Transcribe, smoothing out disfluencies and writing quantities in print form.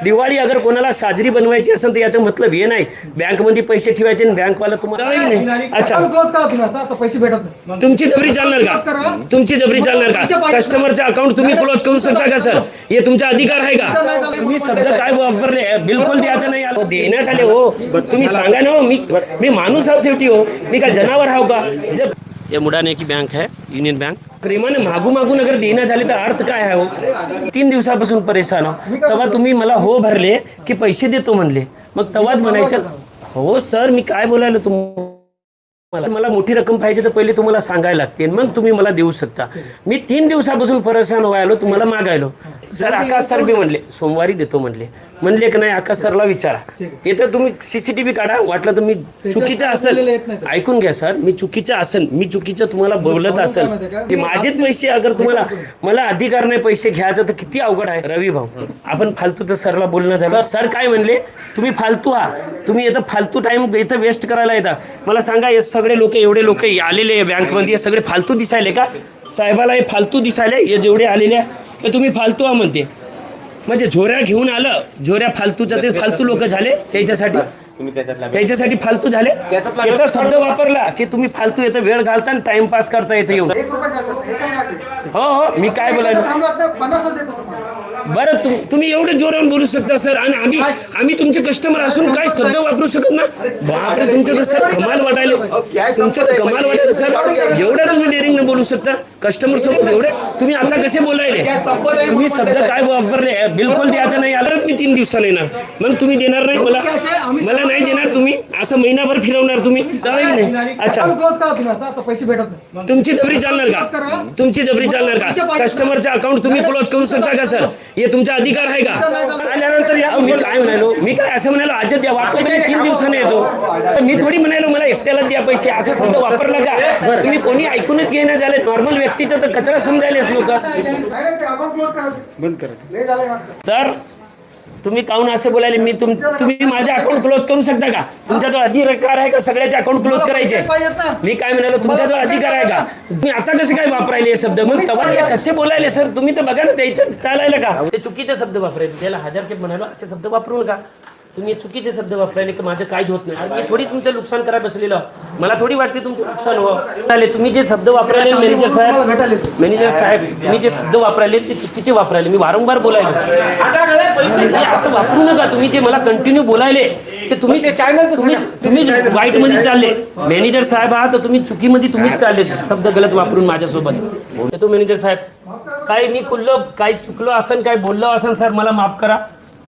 दिवाळी अगर कोणाला साजरी बनवायची असेल तर याचं मतलब हे नाही बँकमध्ये पैसे ठेवायचे आणि बँकवाला तुम्हाला नाही. अच्छा क्लोज करा तुम्ही आता पैसे भेटत नाही. तुमची जबरी चालणार का? तुमची जबरी चालणार का? कस्टमरचं अकाउंट तुम्ही क्लोज करू शकता का सर? हे तुमचा अधिकार आहे का? तुम्ही शब्द काय वापरले? बिलकुल द्यायचं नाही. देण्यात आले हो तुम्ही सांगा ना. मी माणूस आहो शेवटी हो. मी काय जनावर आहो का? जब ये मुडाने की बँक है युनियन बँक प्रेमाने मागून अगर देण्यात आले तर अर्थ काय आहे हो? 3 दिवसापासून परेशान हो. तेव्हा तुम्ही मला हो भरले की पैसे देतो म्हणले मग तेव्हाच म्हणायचं हो सर मी काय बोलायलो मला मोठी रक्कम पाहिजे तर पहिले तुम्हाला सांगायला लागते मग तुम्ही मला देऊ शकता. मी 3 दिवसापासून परेशान व्हायलो तुम्हाला मागायलो. सर आकाश सर बी म्हणले सोमवारी देतो म्हणले की नाही आकाश सरला विचारा. येतं तुम्ही CCTV काढा वाटलं तर मी चुकीचं असेल ऐकून घ्या सर मी चुकीचं तुम्हाला बोलत असेल की माझेच पैसे अगर तुम्हाला मला अधिकार नाही पैसे घ्यायचं तर किती अवघड आहे. रवी भाऊ आपण फालतू तर सरला बोलणं झालं. सर काय म्हणले तुम्ही फालतू तुम्ही येतं फालतू टाइम इथं वेस्ट करायला येता. मला सांगा हे सगळे लोक एवढे लोक आलेले बँकमध्ये हे सगळे फालतू दिसायले का? साहेबाला हे फालतू दिसायले हे जेवढे आलेले हे तुम्ही फालतू म्हणते म्हणजे झोऱ्या घेऊन आलं झोऱ्या फालतूच्या ते फालतू लोक झाले त्याच्यासाठी फालतू झाले. त्याचा शब्द वापरला की तुम्ही फालतू येतं वेळ घालता आणि टाइमपास करता येतं येऊन. हो मी काय बोलायलो बरं तुम्ही एवढे जोरावर बोलू शकता सर आणि आम्ही तुमचे कस्टमर असून काय शब्द वापरू शकत ना? बापरे तुमचं तर सर कमाल वाटायला सर एवढं तुम्ही डेअरिंग न बोलू शकता कस्टमर सोबत एवढे तुम्ही आता कसे बोलायले? तुम्ही शब्द काय वापरले? बिलकुल द्यायचं नाही आलं मी 3 दिवसाला येणार मग तुम्ही देणार नाही मला नाही देणार तुम्ही असं महिनाभर फिरवणार तुम्ही नाही. अच्छा क्लोज करा तुम्ही आता पैसे भेटत नाही. तुमची जबरी चालणार का? तुमची जबरी चालणार का? कस्टमरचं अकाउंट तुम्ही क्लोज करू शकता का सर? हे तुमचा अधिकार आहे का? आल्यानंतर मी काय म्हणालो मी काय असं म्हणालो आज द्या वाटलं 3 दिवसाने येतो मी थोडी म्हणालो मला एकट्याला द्या पैसे असं शब्द वापरला का? तुम्ही कोणी ऐकूनच घेण्यात झाले नॉर्मल व्यक्तीचं तर कचरा समजायलेच लोक. तर तुम्ही काहून असं बोलायले मी तुम्ही माझे अकाउंट क्लोज करू शकता का? तुमच्याजवळ अधिकार आहे का सगळ्याचे अकाउंट क्लोज करायचे? मी काय म्हणालो तुमच्याजवळ अधिकार आहे का? तुम्ही आता कसे काय वापरायले हे शब्द? मग तेव्हा कसे बोलायले सर तुम्ही तर बघा ना द्यायचं चालायला का? ते चुकीचे शब्द वापरायचे त्याला 1000 खेप म्हणालो असे शब्द वापरू नका. तुम्ही चुकीचे शब्द वापरायले की माझं काहीच होत नाही. मी थोडी तुमचं नुकसान करायला बसलेलं मला थोडी वाटते तुमचं नुकसान व्हावं. तुम्ही जे शब्द वापरायले मॅनेजर साहेब तुम्ही जे शब्द वापरायले ते चुकीचे वापरायले. मी वारंवार बोलायलो असं वापरू नका. तुम्ही जे मला कंटिन्यू बोलायले ते तुम्ही वाईट मध्ये चालले. मॅनेजर साहेब आहात तर तुम्ही चुकीमध्ये तुम्हीच चालले शब्द गलत वापरून माझ्यासोबत. तो मॅनेजर साहेब काय मी कुल्लो काय चुकलो असन काय बोललो असन सर मला माफ करा.